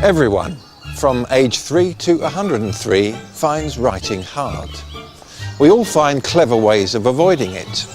Everyone, from age 3 to 103, finds writing hard. We all find clever ways of avoiding it.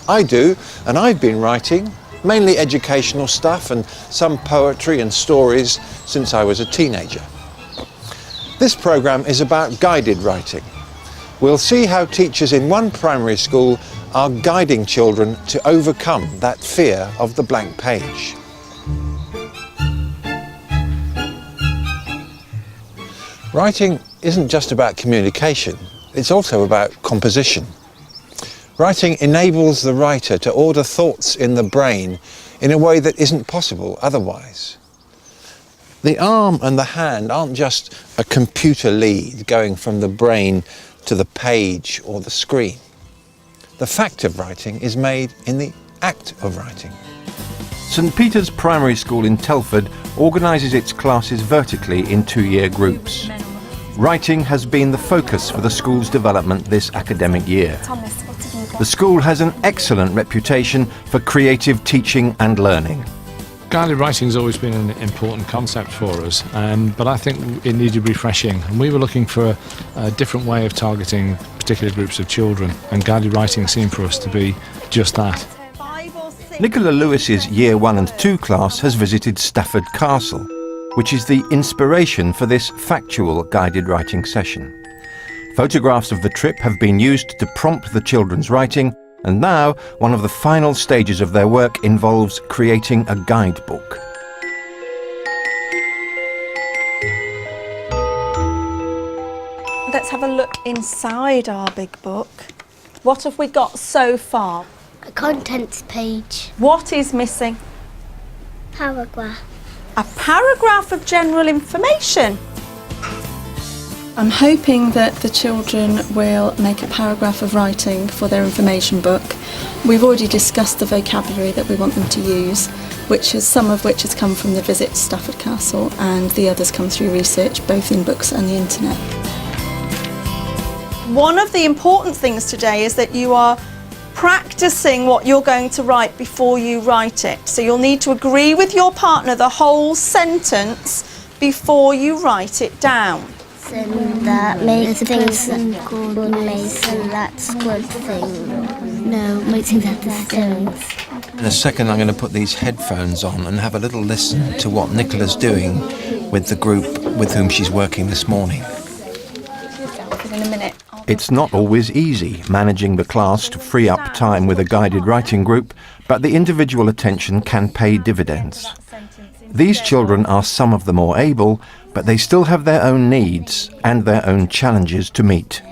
I do, and I've been writing, mainly educational stuff and some poetry and stories since I was a teenager. This programme is about guided writing. We'll see how teachers in one primary school are guiding children to overcome that fear of the blank page. Writing isn't just about communication, it's also about composition. Writing enables the writer to order thoughts in the brain in a way that isn't possible otherwise. The arm and the hand aren't just a computer lead going from the brain to the page or the screen. The fact of writing is made in the act of writing. St Peter's Primary School in Telford organises its classes vertically in 2-year groups. Writing has been the focus for the school's development this academic year. The school has an excellent reputation for creative teaching and learning. Guided writing has always been an important concept for us, but I think it needed refreshing, and we were looking for a different way of targeting particular groups of children, and guided writing seemed for us to be just that. Nicola Lewis's Year 1 and 2 class has visited Stafford Castle, which is the inspiration for this factual guided writing session. Photographs of the trip have been used to prompt the children's writing, and now one of the final stages of their work involves creating a guidebook. Let's have a look inside our big book. What have we got so far? A contents page. What is missing? Paragraph. A paragraph of general information. I'm hoping that the children will make a paragraph of writing for their information book. We've already discussed the vocabulary that we want them to use, some of which has come from the visit to Stafford Castle, and the others come through research, both in books and the internet. One of the important things today is that you are practicing what you're going to write before you write it. So you'll need to agree with your partner the whole sentence before you write it down. That makes things called Mason, that's good thing. No, makes things have the stones. In a second I'm going to put these headphones on and have a little listen to what Nicola's doing with the group with whom she's working this morning. In a minute. It's not always easy managing the class to free up time with a guided writing group, but the individual attention can pay dividends. These children are some of the more able, but they still have their own needs and their own challenges to meet.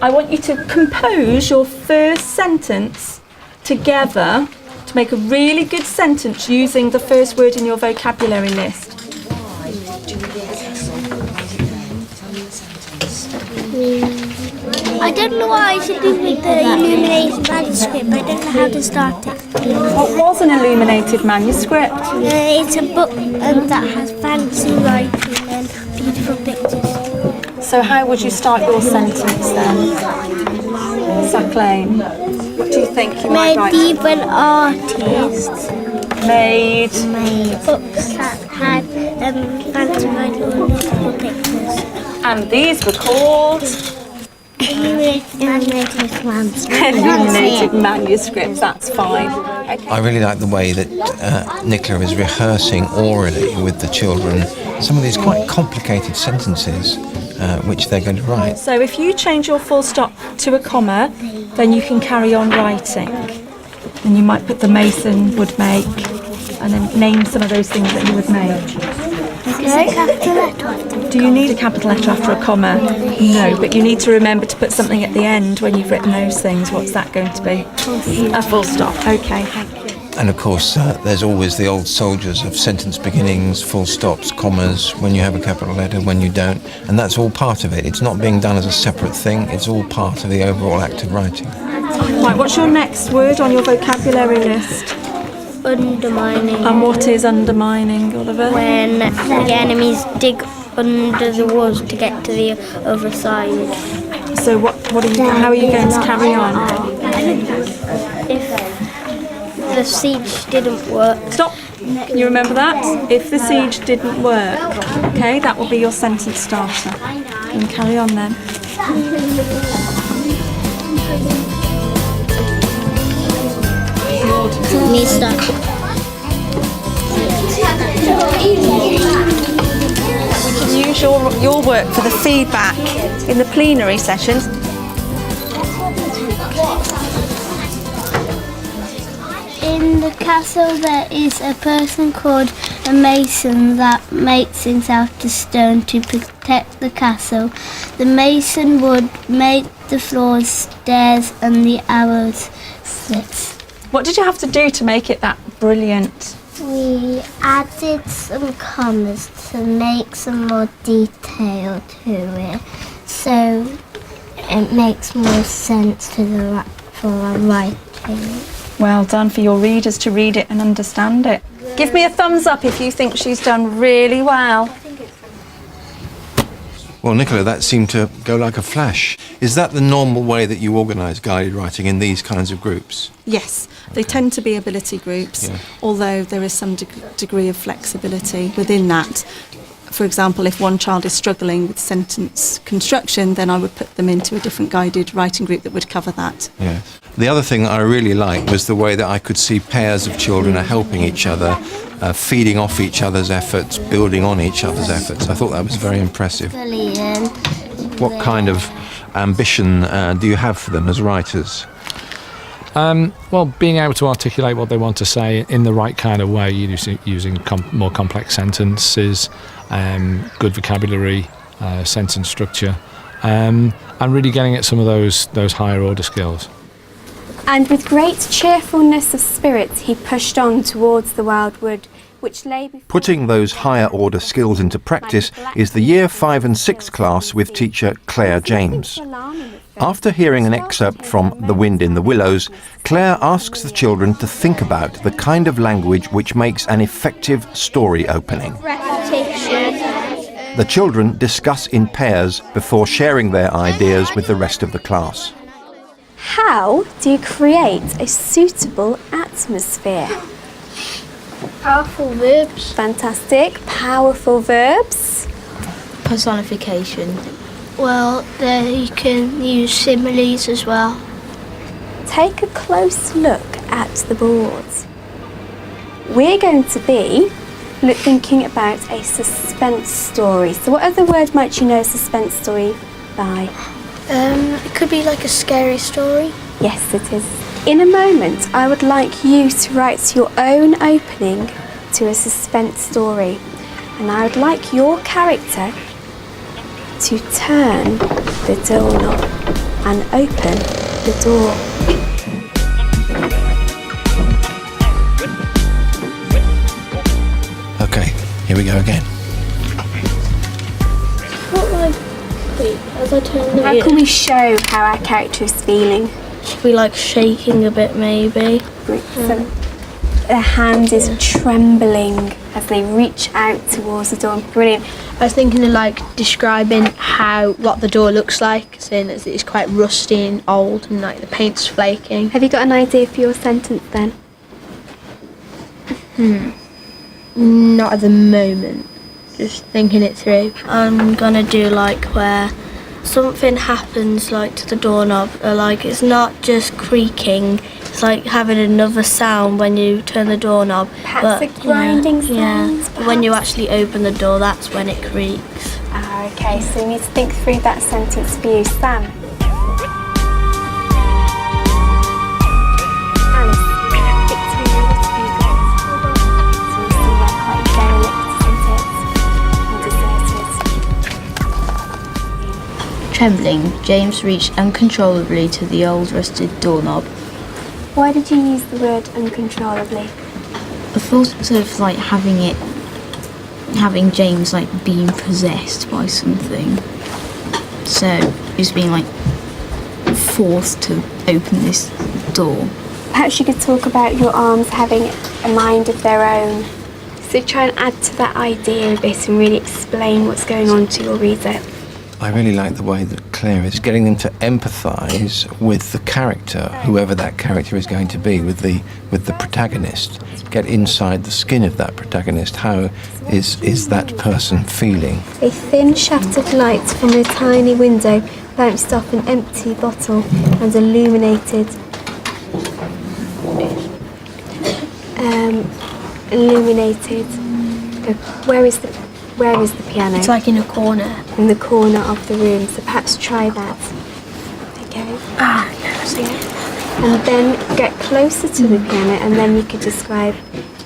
I want you to compose your first sentence together to make a really good sentence using the first word in your vocabulary list. I don't know what I should do with the illuminated manuscript, I don't know how to start it. What was an illuminated manuscript? It's a book that has fancy writing and beautiful pictures. So how would you start your sentence then? Saclane, what do you think you might write? Medieval artists Made books that had fancy writing and beautiful pictures. And these were called Illuminated manuscripts. illuminated manuscripts, that's fine. Okay. I really like the way that Nicola is rehearsing orally with the children some of these quite complicated sentences which they're going to write. So if you change your full stop to a comma, then you can carry on writing. And you might put the Mason would make, and then name some of those things that you would make. Is it a capital letter after? Do you need a capital letter after a comma? No, but you need to remember to put something at the end when you've written those things. What's that going to be? A full stop. Okay, thank you. And of course, there's always the old soldiers of sentence beginnings, full stops, commas, when you have a capital letter, when you don't. And that's all part of it. It's not being done as a separate thing. It's all part of the overall act of writing. Right, what's your next word on your vocabulary list? Undermining. And what is undermining, Oliver? When the enemies dig under the walls to get to the other side. So how are you going to carry on? the siege didn't work. Stop. Can you remember that? If the siege didn't work. Okay, that will be your sentence starter. And carry on then. Me start. We can use your work for the feedback in the plenary sessions. In the castle there is a person called a mason that makes things out of stone to protect the castle. The mason would make the floors stairs and the arrows slits. What did you have to do to make it that brilliant? We added some commas to make some more detail to it, so it makes more sense for our writing. Well done for your readers to read it and understand it. Give me a thumbs up if you think she's done really well. Well, Nicola, that seemed to go like a flash. Is that the normal way that you organise guided writing in these kinds of groups? Yes, they tend to be ability groups, Yeah. although there is some degree of flexibility within that. For example, if one child is struggling with sentence construction, then I would put them into a different guided writing group that would cover that. Yes. The other thing I really liked was the way that I could see pairs of children are helping each other, feeding off each other's efforts, building on each other's efforts. I thought that was very impressive. Brilliant. What kind of ambition do you have for them as writers? Well, being able to articulate what they want to say in the right kind of way, using more complex sentences, good vocabulary, sentence structure, and really getting at some of those higher order skills. And with great cheerfulness of spirit, he pushed on towards the wild wood, which lay before. Putting those higher order skills into practice is the Year 5 and 6 class with teacher Claire James. After hearing an excerpt from The Wind in the Willows, Claire asks the children to think about the kind of language which makes an effective story opening. The children discuss in pairs before sharing their ideas with the rest of the class. How do you create a suitable atmosphere? Powerful verbs. Fantastic. Powerful verbs. Personification. Well, there you can use similes as well. Take a close look at the boards. We're going to be thinking about a suspense story. So what other word might you know a suspense story by? It could be like a scary story. Yes, it is. In a moment, I would like you to write your own opening to a suspense story. And I would like your character to turn the doorknob and open the door. Okay, here we go again. As I turn the How can we show how our character is feeling? should be like shaking a bit maybe. So the hand is trembling as they reach out towards the door. Brilliant. I was thinking of like describing what the door looks like, saying that it's quite rusty and old and like the paint's flaking. Have you got an idea for your sentence then? Not at the moment. Just thinking it through. I'm gonna do like where something happens like to the doorknob, or like it's not just creaking, it's like having another sound when you turn the doorknob. Perhaps a grinding sound, Yeah, when you actually open the door, that's when it creaks. Okay, so we need to think through that sentence for you, Sam. Trembling, James reached uncontrollably to the old rusted doorknob. Why did you use the word uncontrollably? I thought of like having James like being possessed by something. So he's being like forced to open this door. Perhaps you could talk about your arms having a mind of their own. So try and add to that idea a bit and really explain what's going on to your reader. I really like the way that Claire is getting them to empathise with the character, whoever that character is going to be, with the protagonist. Get inside the skin of that protagonist. How is that person feeling? A thin shaft of light from a tiny window bounced off an empty bottle and illuminated Where is the piano? It's like in a corner. In the corner of the room, so perhaps try that. Okay. Yes. Yeah. And then get closer to the piano, and then you could describe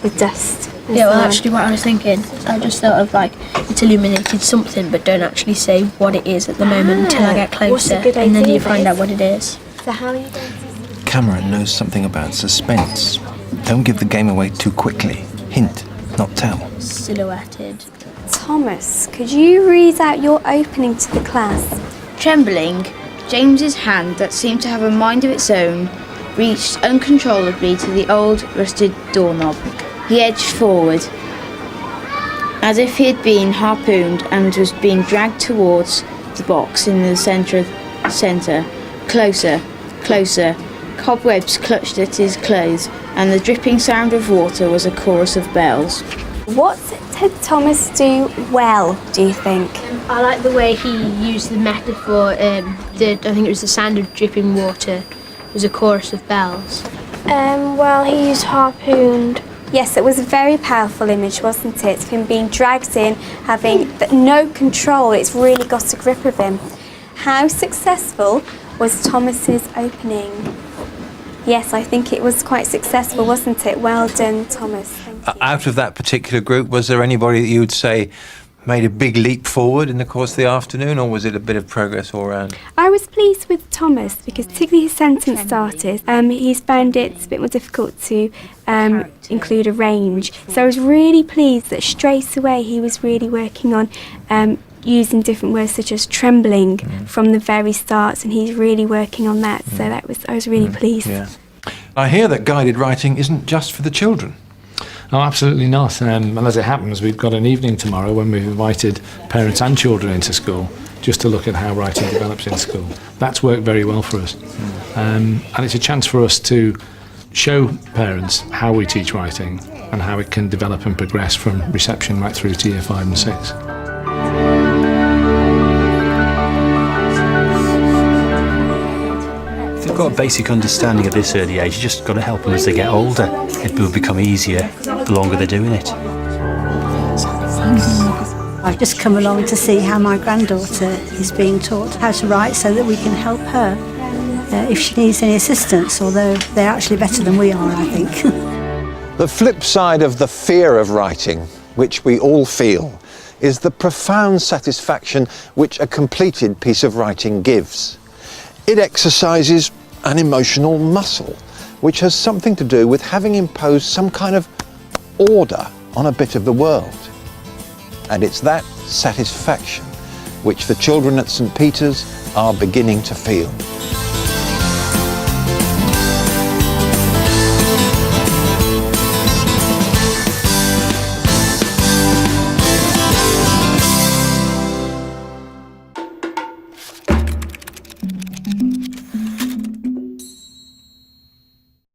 the dust. and Yeah, well, so on. actually, what I was thinking, I just thought of like it's illuminated something, but don't actually say what it is at the moment until I get what's a closer, good and then idea, you find Liz? out what it is. So how are you going to... Cameron knows something about suspense. Don't give the game away too quickly. Hint, not tell. Silhouetted. Thomas, could you read out your opening to the class? Trembling, James's hand, that seemed to have a mind of its own, reached uncontrollably to the old rusted doorknob. He edged forward, as if he had been harpooned and was being dragged towards the box in the centre. Closer. Cobwebs clutched at his clothes, and the dripping sound of water was a chorus of bells. What did Thomas do well, do you think? I like the way he used the metaphor. I think it was the sound of dripping water. It was a chorus of bells. Well, he used harpooned. Yes, it was a very powerful image, wasn't it? Him being dragged in, having no control. It's really got a grip of him. How successful was Thomas's opening? Yes, I think it was quite successful, wasn't it? Well done, Thomas. Thank you. Out of that particular group, was there anybody that you would say made a big leap forward in the course of the afternoon, or was it a bit of progress all round? I was pleased with Thomas because particularly his sentence starters, he's found it a bit more difficult to include a range. So I was really pleased that straight away he was really working on using different words such as trembling from the very start, and he's really working on that. So I was really pleased. Yeah. I hear that guided writing isn't just for the children. Oh, absolutely not. And as it happens, we've got an evening tomorrow when we've invited parents and children into school just to look at how writing develops in school. That's worked very well for us. And it's a chance for us to show parents how we teach writing and how it can develop and progress from reception right through to year 5 and 6. If they've got a basic understanding at this early age, you just got to help them as they get older. It will become easier the longer they're doing it. I've just come along to see how my granddaughter is being taught how to write so that we can help her if she needs any assistance, although they're actually better than we are, I think. The flip side of the fear of writing, which we all feel, is the profound satisfaction which a completed piece of writing gives. It exercises an emotional muscle, which has something to do with having imposed some kind of order on a bit of the world. And it's that satisfaction which the children at St. Peter's are beginning to feel.